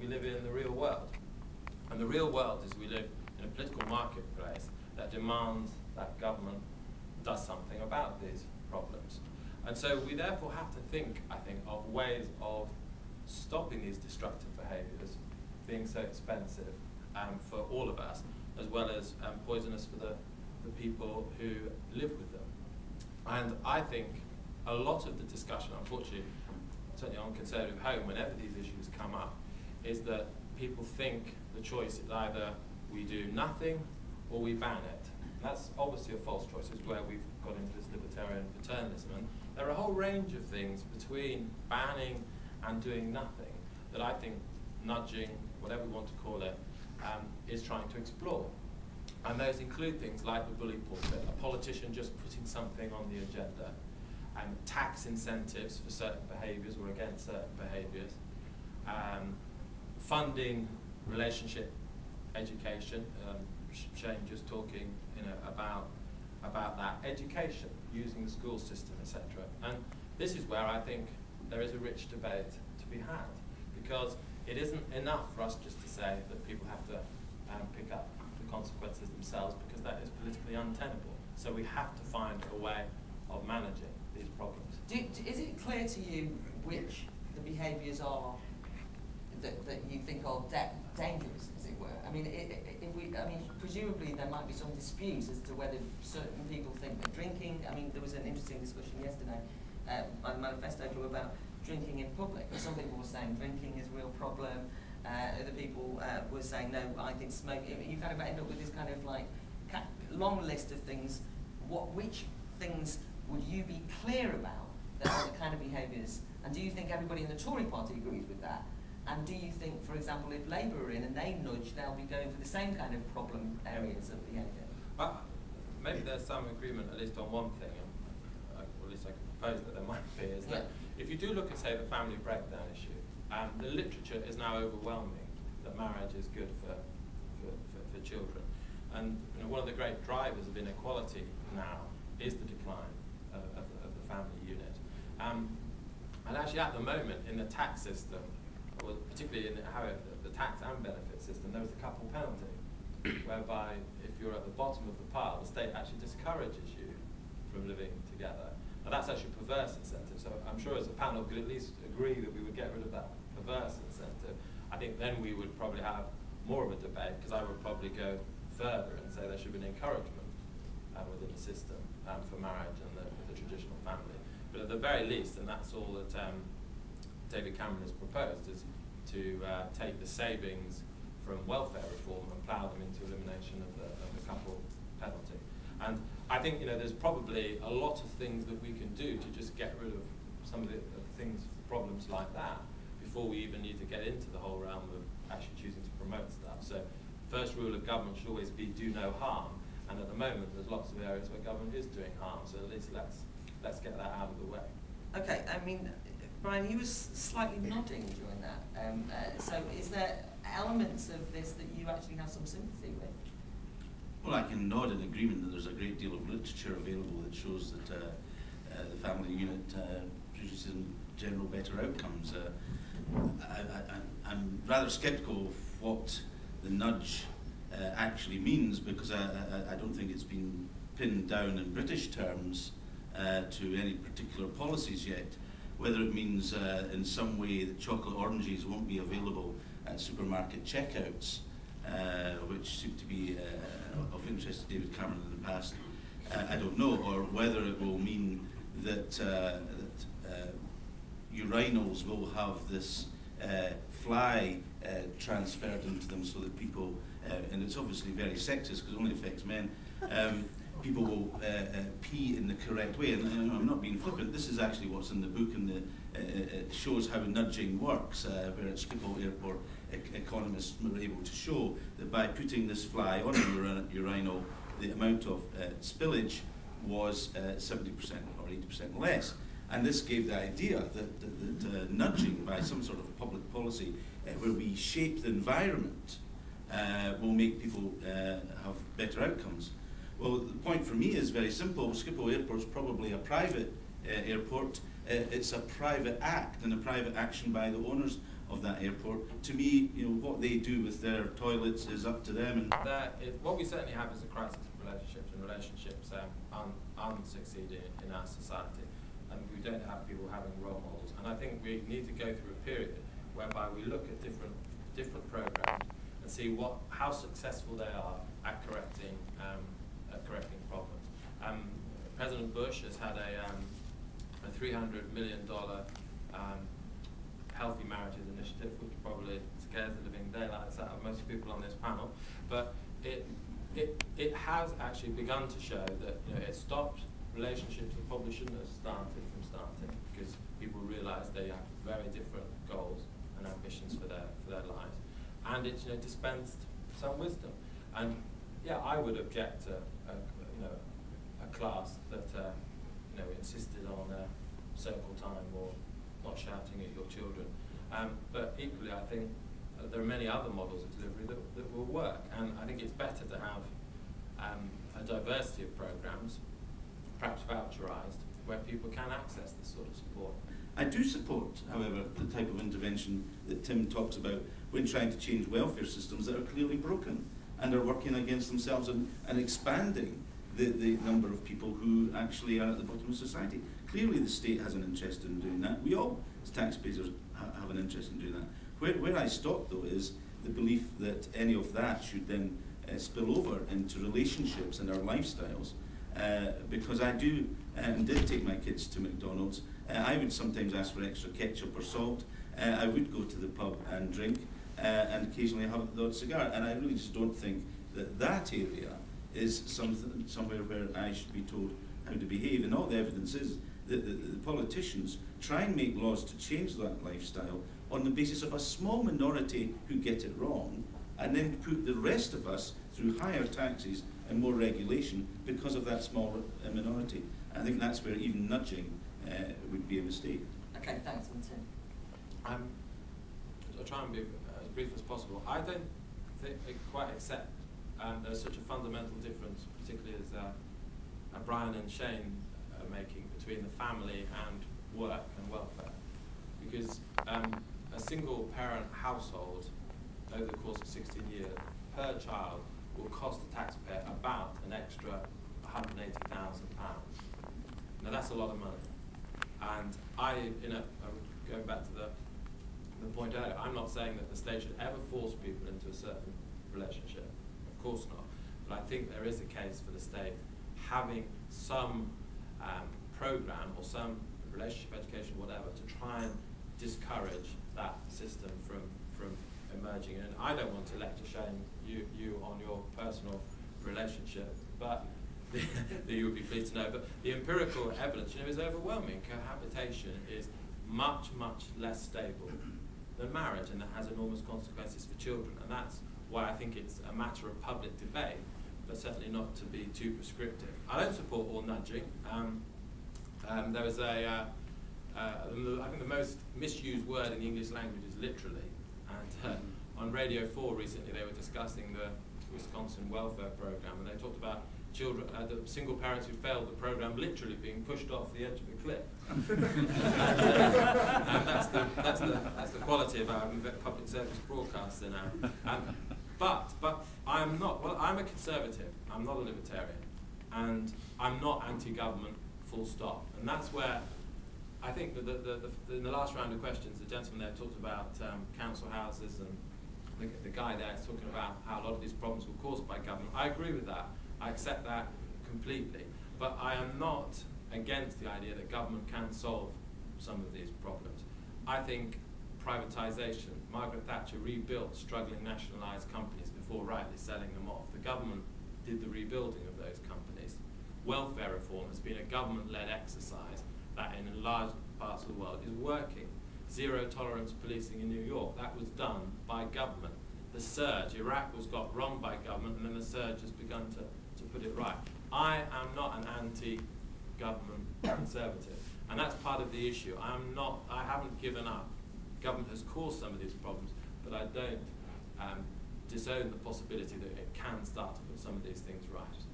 we live in the real world. And the real world is we live in a political marketplace that demands that government does something about these problems. And so we therefore have to think, I think, of ways of stopping these destructive behaviours being so expensive for all of us, as well as poisonous for the people who live with them. And I think a lot of the discussion, unfortunately, certainly on Conservative Home, whenever these issues come up, is that people think the choice is either we do nothing or we ban it. And that's obviously a false choice. It's where we've got into this libertarian paternalism. And there are a whole range of things between banning and doing nothing that I think nudging, whatever we want to call it, is trying to explore. And those include things like the bully pulpit, a politician just putting something on the agenda, and tax incentives for certain behaviours or against certain behaviours, funding relationship education, Shane just talking about that, education, using the school system, etc. And this is where I think there is a rich debate to be had, because it isn't enough for us just to say that people have to pick up the consequences themselves, because that is politically untenable. So we have to find a way of managing these problems. Is it clear to you which the behaviours are that you think are dangerous, as it were? I mean, presumably there might be some disputes as to whether certain people think that drinking. I mean, there was an interesting discussion yesterday by the Manifesto Club about drinking in public. Some people were saying drinking is a real problem. Other people were saying, no, I think smoking. You kind of end up with this kind of like long list of things. Which things would you be clear about that are the kind of behaviours? And do you think everybody in the Tory party agrees with that? And do you think, for example, if Labour are in and they nudge, they'll be going for the same kind of problem areas of behaviour? Maybe there's some agreement, at least on one thing, or at least I can propose that there might be, is that if you do look at, say, the family breakdown issue, the literature is now overwhelming that marriage is good for children. And one of the great drivers of inequality now is the decline of the family unit. And actually at the moment in the tax system, or particularly in the tax and benefit system, there was a couple penalty, whereby if you're at the bottom of the pile, the state actually discourages you from living together. Now that's actually a perverse incentive, so I'm sure as a panel could at least agree that we would get rid of that perverse incentive. I think then we would probably have more of a debate, because I would probably go further and say there should be an encouragement within the system for marriage and the traditional family. But at the very least, and that's all that David Cameron has proposed, is to take the savings from welfare reform and plough them into elimination of the couple penalty. And I think there's probably a lot of things that we can do to just get rid of some of the things, problems like that, before we even need to get into the whole realm of actually choosing to promote stuff. So first rule of government should always be do no harm, and at the moment there's lots of areas where government is doing harm, so at least let's get that out of the way. Okay, I mean, Brian, you were slightly nodding during that. So is there elements of this that you actually have some sympathy with? Well, I can nod in agreement that there's a great deal of literature available that shows that the family unit produces in general better outcomes. I'm rather sceptical of what the nudge actually means, because I don't think it's been pinned down in British terms to any particular policies yet. Whether it means in some way that chocolate oranges won't be available at supermarket checkouts, which seemed to be of interest to David Cameron in the past, I don't know, or whether it will mean that urinals will have this fly transferred into them, so that people, and it's obviously very sexist because it only affects men, people will pee in the correct way. And I'm not being flippant, this is actually what's in the book, and it shows how nudging works, where at Schiphol Airport economists were able to show that by putting this fly on a urinal, the amount of spillage was 70% or 80% less. And this gave the idea that nudging by some sort of public policy where we shape the environment will make people have better outcomes. Well, the point for me is very simple. Schiphol Airport is probably a private airport. It's a private act and a private action by the owners of that airport. To me, you know, what they do with their toilets is up to them. And what we certainly have is a crisis of relationships, and relationships unsucceeding in our society. And we don't have people having role models. And I think we need to go through a period whereby we look at different programs and see how successful they are at correcting problems. President Bush has had a $300 million healthy marriages initiative, which probably scares the living daylights out of most people on this panel, but it has actually begun to show that, you know, it stopped relationships that probably shouldn't have started from starting, because people realise they have very different goals and ambitions for their lives, and it, you know, dispensed some wisdom. And yeah, I would object to a class that you know, insisted on circle time or not shouting at your children. But equally, I think there are many other models of delivery that will work, and I think it's better to have a diversity of programs, perhaps voucherized, where people can access this sort of support. I do support, however, the type of intervention that Tim talks about when trying to change welfare systems that are clearly broken and are working against themselves and expanding the number of people who actually are at the bottom of society. Clearly the state has an interest in doing that. We all, as taxpayers, have an interest in doing that. Where I stop, though, is the belief that any of that should then spill over into relationships and our lifestyles. Because I do and did take my kids to McDonald's. I would sometimes ask for extra ketchup or salt. I would go to the pub and drink, and occasionally have the odd cigar. And I really just don't think that that area is somewhere where I should be told how to behave. And all the evidence is that the politicians try and make laws to change that lifestyle on the basis of a small minority who get it wrong, and then put the rest of us through higher taxes and more regulation because of that small minority. I think that's where even nudging would be a mistake. Okay, thanks, Tim. I'll try and be as brief as possible. I don't think I quite accept there's such a fundamental difference, particularly as Brian and Shane are making, between the family and work and welfare. Because a single parent household over the course of 16 years per child will cost the taxpayer about an extra £180,000. Now that's a lot of money. And going back to the point earlier, I'm not saying that the state should ever force people into a certain relationship. Of course not. But I think there is a case for the state having some program or some relationship education, whatever, to try and discourage that system from emerging. And I don't want to lecture Shane you on your personal relationship, but that you would be pleased to know. But the empirical evidence, is overwhelming. Cohabitation is much, much less stable than marriage, and that has enormous consequences for children. And that's why I think it's a matter of public debate, but certainly not to be too prescriptive. I don't support all nudging. There was I think the most misused word in the English language is literally. And on Radio 4 recently, they were discussing the Wisconsin welfare program, and they talked about children, the single parents who failed the program literally being pushed off the edge of a cliff. And that's the quality of our public service broadcaster now. But I'm not. Well, I'm a conservative. I'm not a libertarian, and I'm not anti-government. Full stop. And that's where I think that in the last round of questions, the gentleman there talked about council houses, and the guy there is talking about how a lot of these problems were caused by government. I agree with that. I accept that completely. But I am not against the idea that government can solve some of these problems. I think privatisation, Margaret Thatcher rebuilt struggling nationalised companies before rightly selling them off. The government did the rebuilding of those companies. Welfare reform has been a government-led exercise that in large parts of the world is working. Zero tolerance policing in New York, that was done by government. The surge, Iraq was got wrong by government, and then the surge has begun to put it right. I am not an anti-government conservative, and that's part of the issue. I haven't given up. Government has caused some of these problems, but I don't disown the possibility that it can start to put some of these things right.